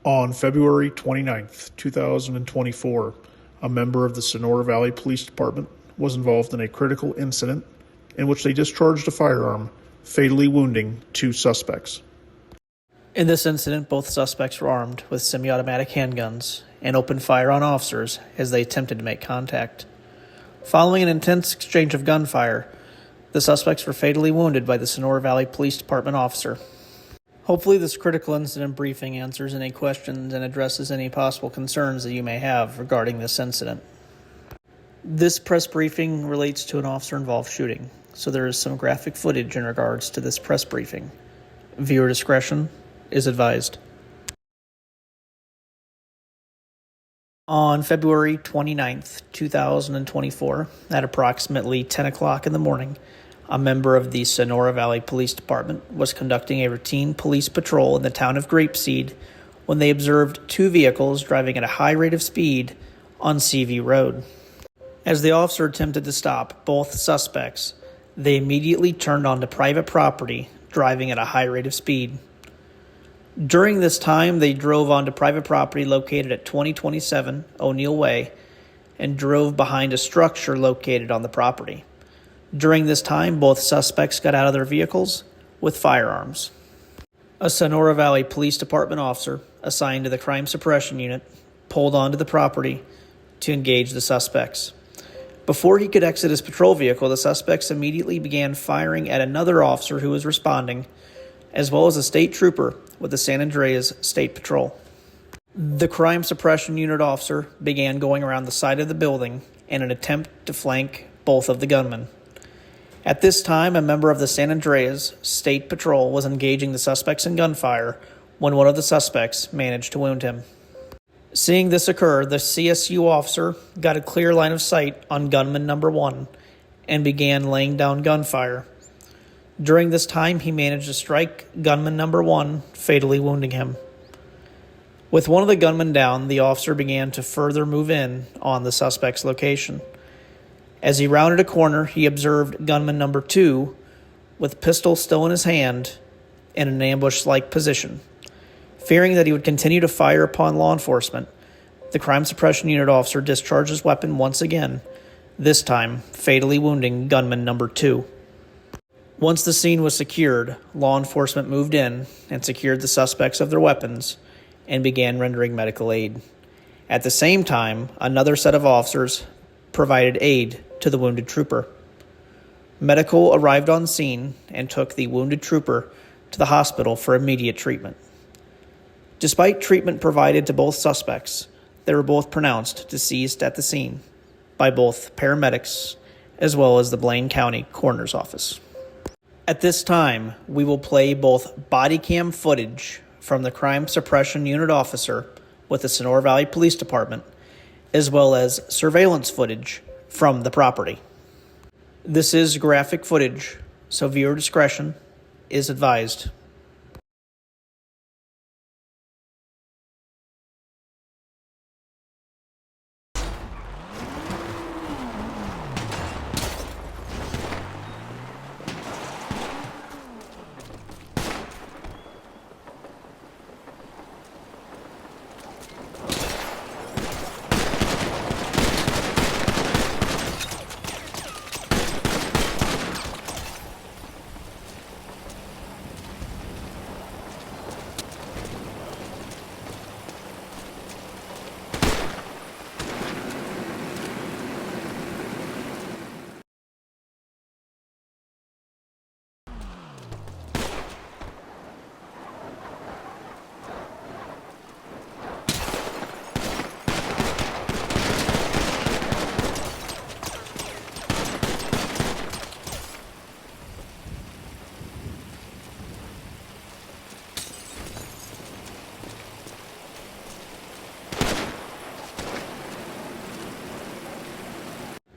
On February 29th, 2024, a member of the Sonora Valley Police Department was involved in a critical incident in which they discharged a firearm, fatally wounding two suspects. In this incident, both suspects were armed with semi-automatic handguns and opened fire on officers as they attempted to make contact. Following an intense exchange of gunfire, the suspects were fatally wounded by the Sonora Valley Police Department officer. Hopefully this critical incident briefing answers any questions and addresses any possible concerns that you may have regarding this incident. This press briefing relates to an officer-involved shooting, so there is some graphic footage in regards to this press briefing. Viewer discretion is advised. On February 29th, 2024, at approximately 10 o'clock in the morning, a member of the Sonora Valley Police Department was conducting a routine police patrol in the town of Grapeseed when they observed two vehicles driving at a high rate of speed on CV Road. As the officer attempted to stop both suspects, they immediately turned onto private property, driving at a high rate of speed. During this time, they drove onto private property located at 2027 O'Neill Way and drove behind a structure located on the property. During this time, both suspects got out of their vehicles with firearms. A Sonora Valley Police Department officer assigned to the Crime Suppression Unit pulled onto the property to engage the suspects. Before he could exit his patrol vehicle, the suspects immediately began firing at another officer who was responding, as well as a state trooper with the San Andreas State Patrol. The Crime Suppression Unit officer began going around the side of the building in an attempt to flank both of the gunmen. At this time, a member of the San Andreas State Patrol was engaging the suspects in gunfire when one of the suspects managed to wound him. Seeing this occur, the CSU officer got a clear line of sight on gunman number 1 and began laying down gunfire. During this time, he managed to strike gunman number 1, fatally wounding him. With one of the gunmen down, the officer began to further move in on the suspect's location. As he rounded a corner, he observed gunman number 2 with pistol still in his hand in an ambush-like position. Fearing that he would continue to fire upon law enforcement, the Crime Suppression Unit officer discharged his weapon once again, this time fatally wounding gunman number 2. Once the scene was secured, law enforcement moved in and secured the suspects of their weapons and began rendering medical aid. At the same time, another set of officers provided aid to the wounded trooper. Medical arrived on scene and took the wounded trooper to the hospital for immediate treatment. Despite treatment provided to both suspects, they were both pronounced deceased at the scene by both paramedics as well as the Blaine County Coroner's Office. At this time, we will play both body cam footage from the Crime Suppression Unit officer with the Sonora Valley Police Department, as well as surveillance footage from the property. This is graphic footage, so viewer discretion is advised.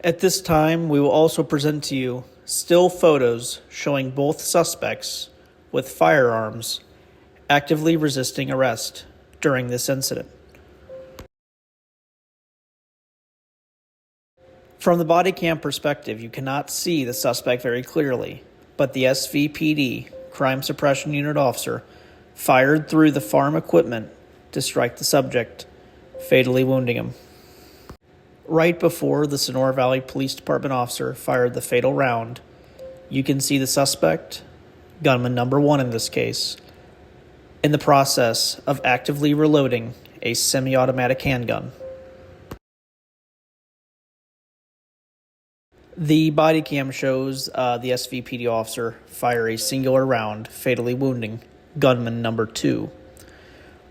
At this time, we will also present to you still photos showing both suspects with firearms actively resisting arrest during this incident. From the body cam perspective, you cannot see the suspect very clearly, but the SVPD, Crime Suppression Unit officer, fired through the farm equipment to strike the subject, fatally wounding him. Right before the Sonora Valley Police Department officer fired the fatal round, you can see the suspect, gunman number 1 in this case, in the process of actively reloading a semi-automatic handgun. The body cam shows the SVPD officer fire a singular round, fatally wounding gunman number 2.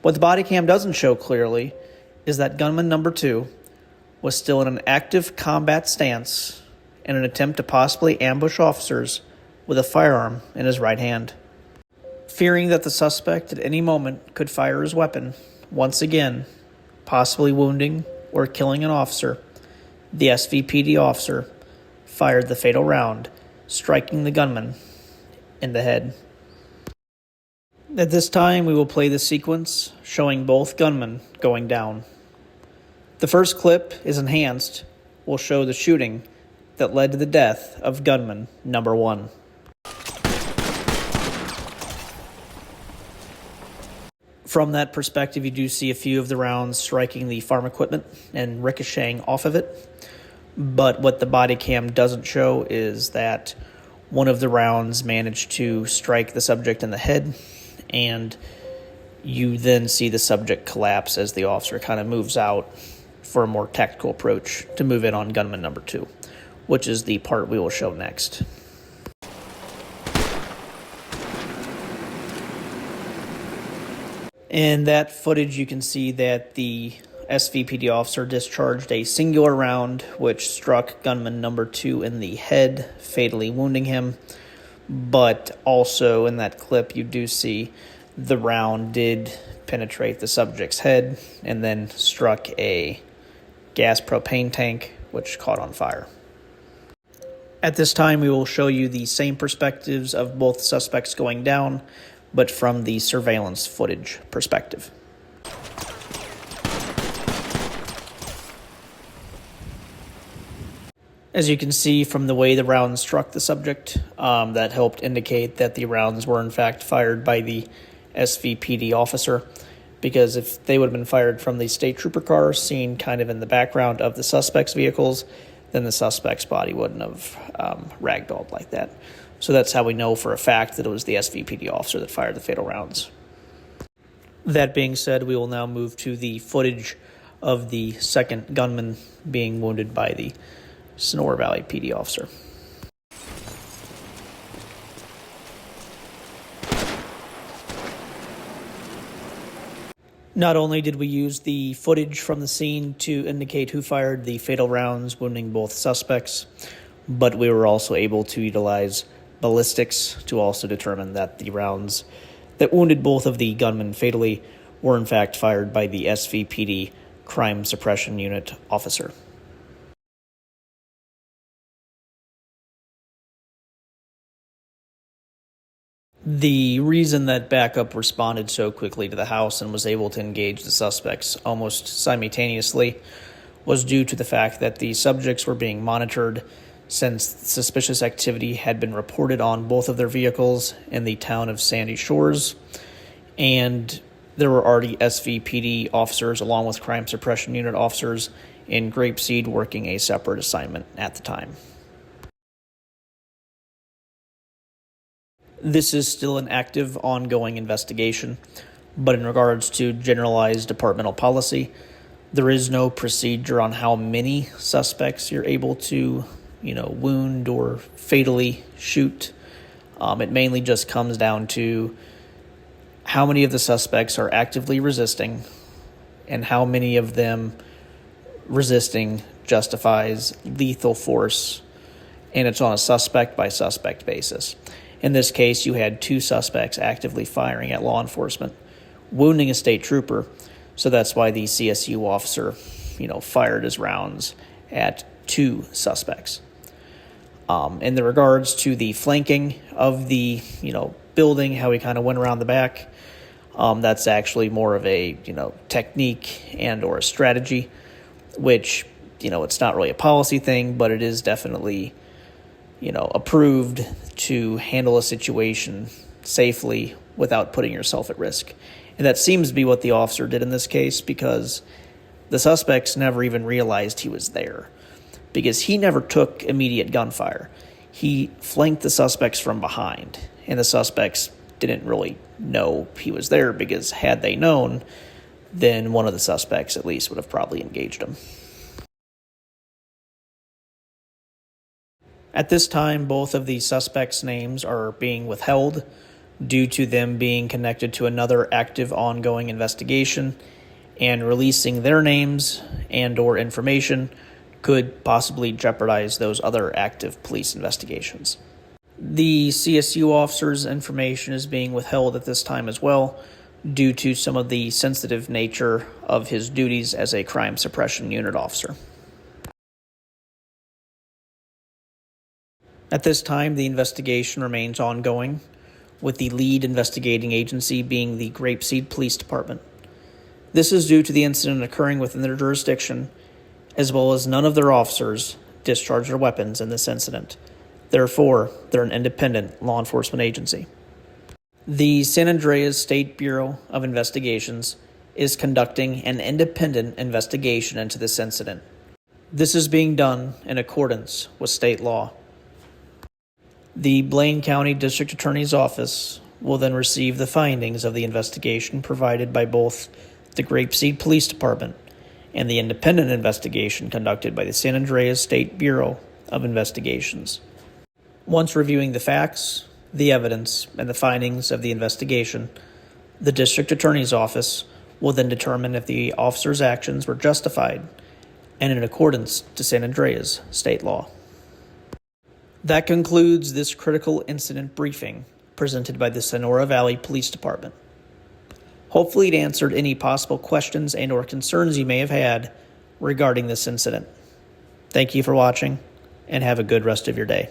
What the body cam doesn't show clearly is that gunman number 2 was still in an active combat stance in an attempt to possibly ambush officers with a firearm in his right hand. Fearing that the suspect at any moment could fire his weapon, once again, possibly wounding or killing an officer, the SVPD officer fired the fatal round, striking the gunman in the head. At this time, we will play the sequence showing both gunmen going down. The first clip is enhanced, will show the shooting that led to the death of gunman number 1. From that perspective, you do see a few of the rounds striking the farm equipment and ricocheting off of it. But what the body cam doesn't show is that one of the rounds managed to strike the subject in the head, and you then see the subject collapse as the officer kind of moves out for a more tactical approach to move in on gunman number 2, which is the part we will show next. In that footage, you can see that the SVPD officer discharged a singular round, which struck gunman number 2 in the head, fatally wounding him. But also in that clip, you do see the round did penetrate the subject's head and then struck a gas propane tank, which caught on fire. At this time, we will show you the same perspectives of both suspects going down, but from the surveillance footage perspective. As you can see from the way the rounds struck the subject, that helped indicate that the rounds were in fact fired by the SVPD officer, because if they would have been fired from the state trooper car seen kind of in the background of the suspect's vehicles, then the suspect's body wouldn't have ragdolled like that. So that's how we know for a fact that it was the SVPD officer that fired the fatal rounds. That being said, we will now move to the footage of the second gunman being wounded by the Sonora Valley PD officer. Not only did we use the footage from the scene to indicate who fired the fatal rounds, wounding both suspects, but we were also able to utilize ballistics to also determine that the rounds that wounded both of the gunmen fatally were in fact fired by the SVPD Crime Suppression Unit officer. The reason that backup responded so quickly to the house and was able to engage the suspects almost simultaneously was due to the fact that the subjects were being monitored since suspicious activity had been reported on both of their vehicles in the town of Sandy Shores, and there were already SVPD officers along with Crime Suppression Unit officers in Grapeseed working a separate assignment at the time. This is still an active, ongoing investigation, but in regards to generalized departmental policy, there is no procedure on how many suspects you're able to, wound or fatally shoot. It mainly just comes down to how many of the suspects are actively resisting and how many of them resisting justifies lethal force, and it's on a suspect-by-suspect basis. In this case, you had 2 suspects actively firing at law enforcement, wounding a state trooper, so that's why the CSU officer, fired his rounds at 2 suspects. In the regards to the flanking of the, building, how he kind of went around the back, that's actually more of a, technique and or a strategy, which, it's not really a policy thing, but it is definitely, approved to handle a situation safely without putting yourself at risk. And that seems to be what the officer did in this case, because the suspects never even realized he was there, because he never took immediate gunfire. He flanked the suspects from behind, and the suspects didn't really know he was there, because had they known, then one of the suspects at least would have probably engaged him. At this time, both of the suspects' names are being withheld due to them being connected to another active ongoing investigation, and releasing their names and/or information could possibly jeopardize those other active police investigations. The CSU officer's information is being withheld at this time as well, due to some of the sensitive nature of his duties as a crime suppression unit officer. At this time, the investigation remains ongoing, with the lead investigating agency being the Grapeseed Police Department. This is due to the incident occurring within their jurisdiction, as well as none of their officers discharged their weapons in this incident. Therefore, they're an independent law enforcement agency. The San Andreas State Bureau of Investigations is conducting an independent investigation into this incident. This is being done in accordance with state law. The Blaine County District Attorney's Office will then receive the findings of the investigation provided by both the Grapeseed Police Department and the independent investigation conducted by the San Andreas State Bureau of Investigations. Once reviewing the facts, the evidence, and the findings of the investigation, the District Attorney's Office will then determine if the officer's actions were justified and in accordance to San Andreas state law. That concludes this critical incident briefing presented by the Sonora Valley Police Department. Hopefully it answered any possible questions and/or concerns you may have had regarding this incident. Thank you for watching, and have a good rest of your day.